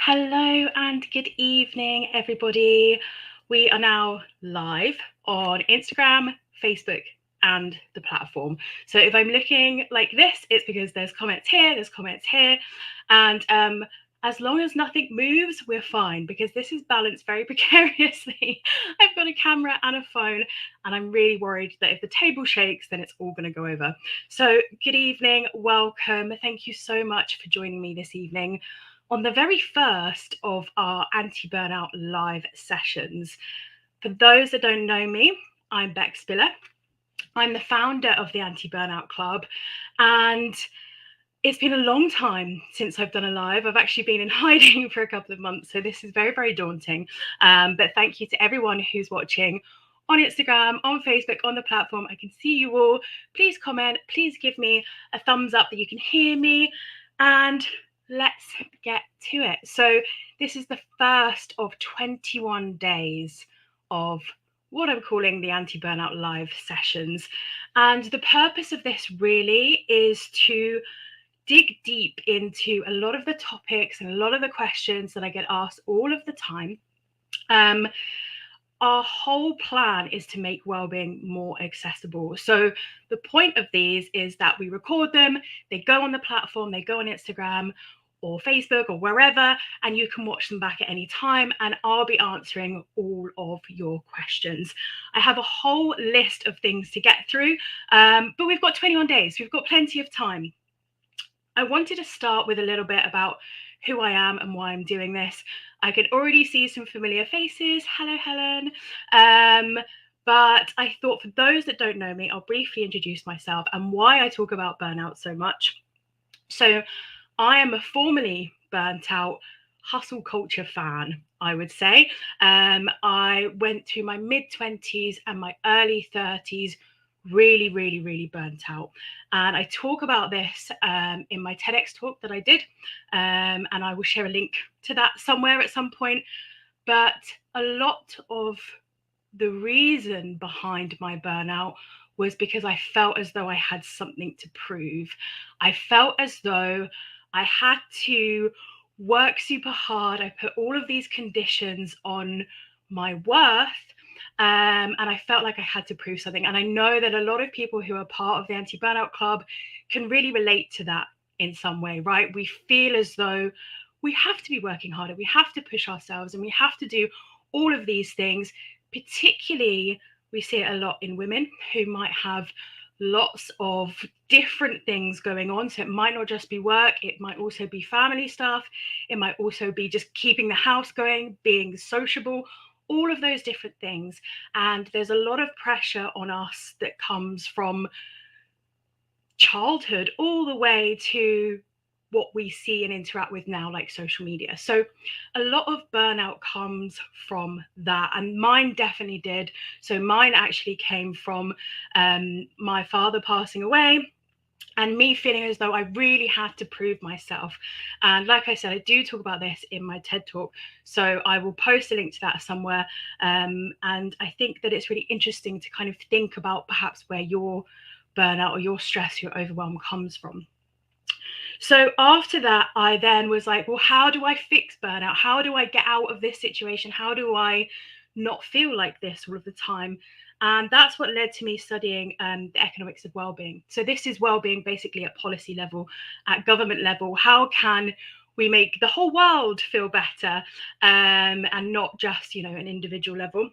Hello and good evening, everybody. We are now live on Instagram, Facebook, and the platform. So if I'm looking like this, it's because there's comments here, and as long as nothing moves, we're fine because this is balanced very precariously. I've got a camera and a phone, and I'm really worried that if the table shakes, then it's all going to go over. So, good evening, welcome. Thank you so much for joining me this evening on the very first of our anti-burnout live sessions. For those that don't know me, I'm Beck Spiller. I'm the founder of the Anti-Burnout Club, and it's been a long time since I've done a live. I've actually been in hiding for a couple of months, so this is very, very daunting. But thank you to everyone who's watching on Instagram, on Facebook, on the platform. I can see you all. Please comment. Please give me a thumbs up that you can hear me. And let's get to it. So this is the first of 21 days of what I'm calling the Anti-Burnout live sessions. And the purpose of this really is to dig deep into a lot of the topics and a lot of the questions that I get asked all of the time. Our whole plan is to make wellbeing more accessible. So the point of these is that we record them, they go on the platform, they go on Instagram or Facebook or wherever, and you can watch them back at any time, and I'll be answering all of your questions. I have a whole list of things to get through, but we've got 21 days, we've got plenty of time. I wanted to start with a little bit about who I am and why I'm doing this. I can already see some familiar faces. Hello, Helen. But I thought for those that don't know me, I'll briefly introduce myself and why I talk about burnout so much. So I am a formerly burnt out hustle culture fan, I would say. I went through my mid-20s and my early 30s really burnt out. And I talk about this in my TEDx talk that I did. And I will share a link to that somewhere at some point. But a lot of the reason behind my burnout was because I felt as though I had something to prove. I felt as though I had to work super hard. I put all of these conditions on my worth. And I felt like I had to prove something. And I know that a lot of people who are part of the Anti-Burnout Club can really relate to that in some way, right? We feel as though we have to be working harder, we have to push ourselves, and we have to do all of these things. Particularly, we see it a lot in women who might have lots of different things going on. So it might not just be work, it might also be family stuff, it might also be just keeping the house going, being sociable, all of those different things. And there's a lot of pressure on us that comes from childhood all the way to what we see and interact with now, like social media. So a lot of burnout comes from that, and mine definitely did. So mine actually came from my father passing away and me feeling as though I really had to prove myself. And like I said, I do talk about this in my TED talk, so I will post a link to that somewhere. And I think that it's really interesting to kind of think about perhaps where your burnout or your stress, your overwhelm comes from. So after that, I then was like, well, how do I fix burnout? How do I get out of this situation? How do I not feel like this all of the time? And that's what led to me studying the economics of well-being. So this is well-being basically at policy level, at government level. How can we make the whole world feel better, and not just, an individual level?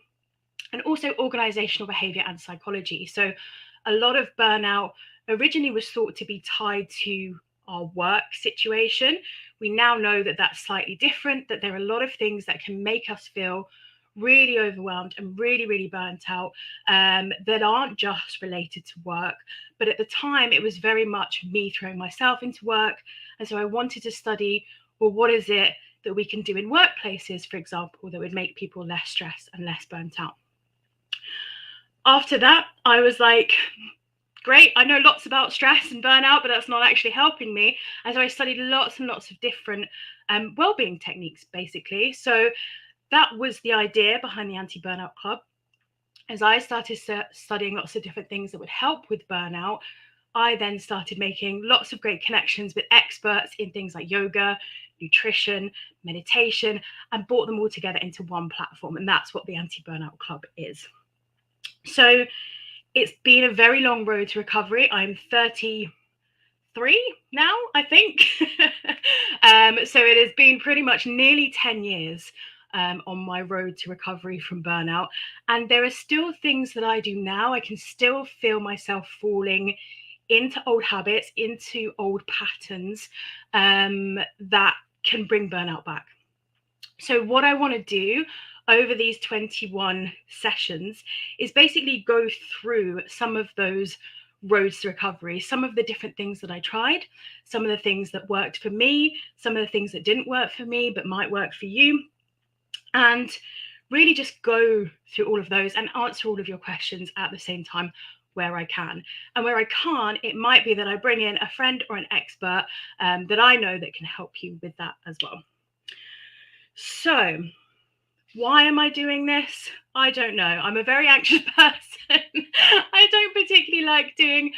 And also organizational behavior and psychology. So a lot of burnout originally was thought to be tied to our work situation. We now know that that's slightly different, that there are a lot of things that can make us feel really overwhelmed and really burnt out, that aren't just related to work. But at the time, it was very much me throwing myself into work. And so I wanted to study, well, what is it that we can do in workplaces, for example, that would make people less stressed and less burnt out? After that, I was like, great, I know lots about stress and burnout, but that's not actually helping me. And so I studied lots and lots of different well-being techniques, basically. So that was the idea behind the Anti-Burnout Club. As I started studying lots of different things that would help with burnout, I then started making lots of great connections with experts in things like yoga, nutrition, meditation, and brought them all together into one platform. And that's what the Anti-Burnout Club is. So it's been a very long road to recovery. I'm 33 now, I think. So it has been pretty much nearly 10 years on my road to recovery from burnout. And there are still things that I do now. I can still feel myself falling into old habits, into old patterns that can bring burnout back. So what I want to do over these 21 sessions is basically go through some of those roads to recovery, some of the different things that I tried, some of the things that worked for me, some of the things that didn't work for me but might work for you, and really just go through all of those and answer all of your questions at the same time where I can. And where I can't, it might be that I bring in a friend or an expert that I know that can help you with that as well. So why am I doing this? I don't know. I'm a very anxious person. I don't particularly like doing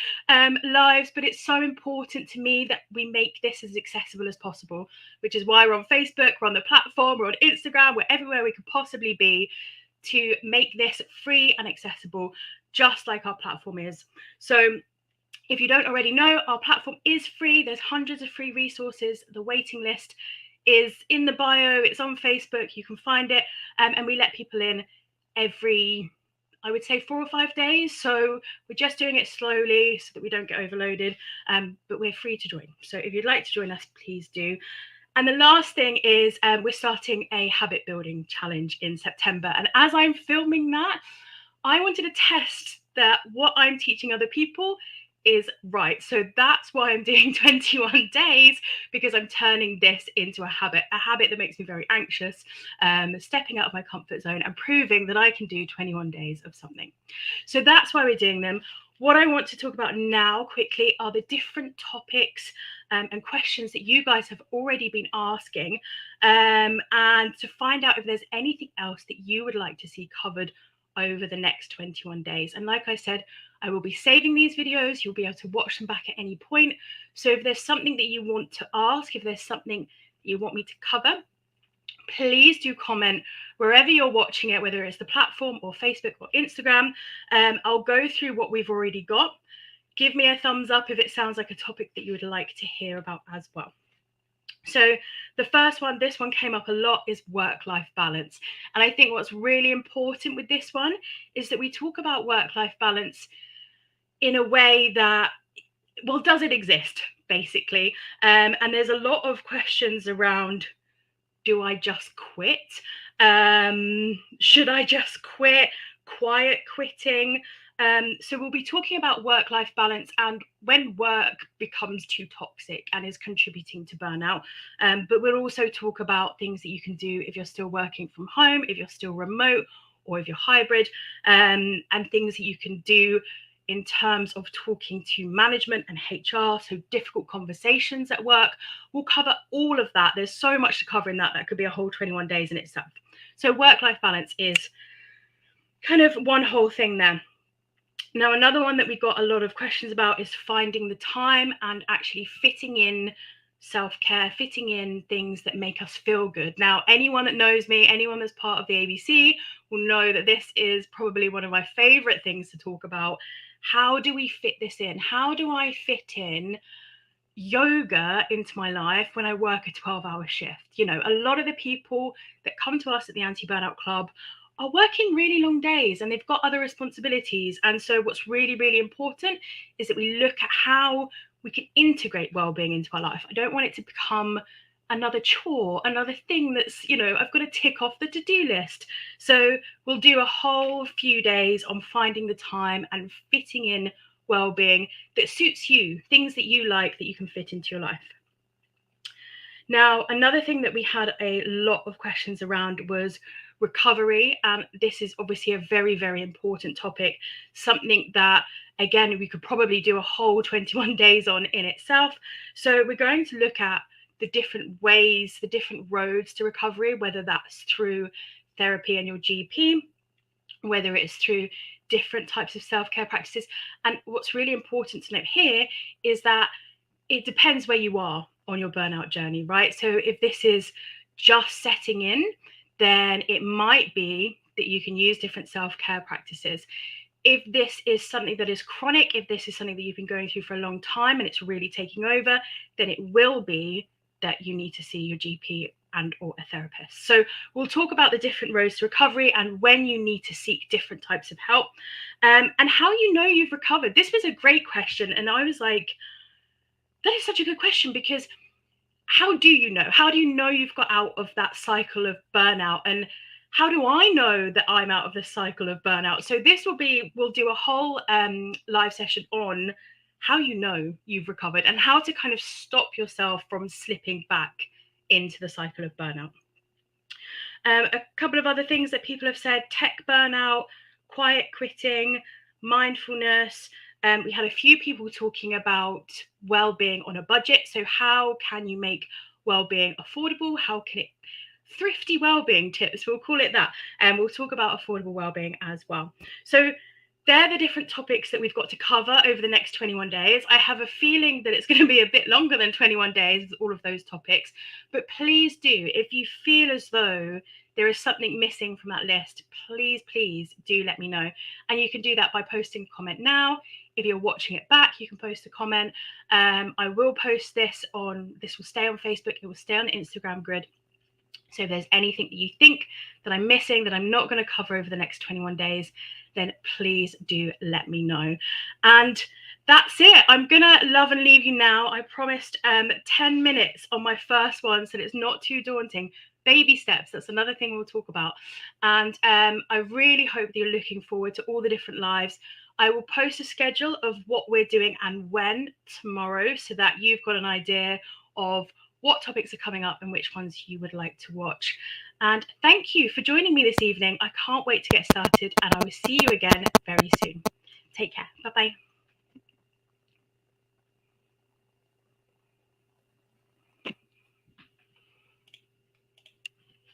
lives, but it's so important to me that we make this as accessible as possible, which is why we're on Facebook, we're on the platform, we're on Instagram, we're everywhere we could possibly be to make this free and accessible, just like our platform is. So if you don't already know, our platform is free. There's hundreds of free resources. The waiting list is in the bio. It's on Facebook. You can find it. And we let people in every, I would say, 4 or 5 days. So we're just doing it slowly so that we don't get overloaded. But we're free to join. So if you'd like to join us, please do. And the last thing is we're starting a habit building challenge in September. And as I'm filming that, I wanted to test that what I'm teaching other people is right. So that's why I'm doing 21 days, because I'm turning this into a habit that makes me very anxious, stepping out of my comfort zone and proving that I can do 21 days of something. So that's why we're doing them. What I want to talk about now quickly are the different topics and questions that you guys have already been asking, and to find out if there's anything else that you would like to see covered over the next 21 days. And like I said, I will be saving these videos. You'll be able to watch them back at any point. So if there's something that you want to ask, if there's something you want me to cover, please do comment wherever you're watching it, whether it's the platform or Facebook or Instagram. I'll go through what we've already got. Give me a thumbs up if it sounds like a topic that you would like to hear about as well. So the first one, this one came up a lot, is work-life balance. And I think what's really important with this one is that we talk about work-life balance in a way that, well, does it exist, basically? And there's a lot of questions around, do I just quit? Should I just quit? Quiet quitting. So we'll be talking about work-life balance and when work becomes too toxic and is contributing to burnout. But we'll also talk about things that you can do if you're still working from home, if you're still remote, or if you're hybrid, and things that you can do in terms of talking to management and HR, so difficult conversations at work. We'll cover all of that. There's so much to cover in that. That could be a whole 21 days in itself. So work-life balance is kind of one whole thing there. Now, another one that we got a lot of questions about is finding the time and actually fitting in self-care, fitting in things that make us feel good. Now, anyone that knows me, anyone that's part of the ABC will know that this is probably one of my favorite things to talk about. How do we fit this in? How do I fit in yoga into my life when I work a 12-hour shift? You know, a lot of the people that come to us at the Anti-Burnout Club are working really long days and they've got other responsibilities. And so what's really, really important is that we look at how we can integrate well-being into our life. I don't want it to become another chore, another thing that's, you know, I've got to tick off the to-do list. So we'll do a whole few days on finding the time and fitting in well-being that suits you, things that you like that you can fit into your life. Now, another thing that we had a lot of questions around was recovery. And this is obviously a very, very important topic, something that, again, we could probably do a whole 21 days on in itself. So we're going to look at the different ways, the different roads to recovery, whether that's through therapy and your GP, whether it's through different types of self-care practices. And what's really important to note here is that it depends where you are on your burnout journey, right? So if this is just setting in, then it might be that you can use different self-care practices. If this is something that is chronic, if this is something that you've been going through for a long time and it's really taking over, then it will be that you need to see your GP and or a therapist. So we'll talk about the different roads to recovery and when you need to seek different types of help, and how you know you've recovered. This was a great question, and I was like, that is such a good question, because how do you know? How do you know you've got out of that cycle of burnout? And how do I know that I'm out of the cycle of burnout? So this we'll do a whole live session on how you know you've recovered and how to kind of stop yourself from slipping back into the cycle of burnout. A couple of other things that people have said: tech burnout, quiet quitting, mindfulness. We had a few people talking about well-being on a budget. So how can you make well-being affordable? How can it thrifty well-being tips, we'll call it that, and we'll talk about affordable well-being as well. So they're the different topics that we've got to cover over the next 21 days. I have a feeling that it's going to be a bit longer than 21 days, all of those topics. But please do, if you feel as though there is something missing from that list, please do let me know. And you can do that by posting a comment now. If you're watching it back, you can post a comment. I will post this will stay on Facebook, it will stay on the Instagram grid. So if there's anything that you think that I'm missing, that I'm not going to cover over the next 21 days, then please do let me know. And that's it. I'm going to love and leave you now. I promised 10 minutes on my first one, so it's not too daunting. Baby steps, that's another thing we'll talk about. And I really hope that you're looking forward to all the different lives. I will post a schedule of what we're doing and when tomorrow, so that you've got an idea of what topics are coming up and which ones you would like to watch. And thank you for joining me this evening. I can't wait to get started, and I will see you again very soon. Take care. Bye-bye.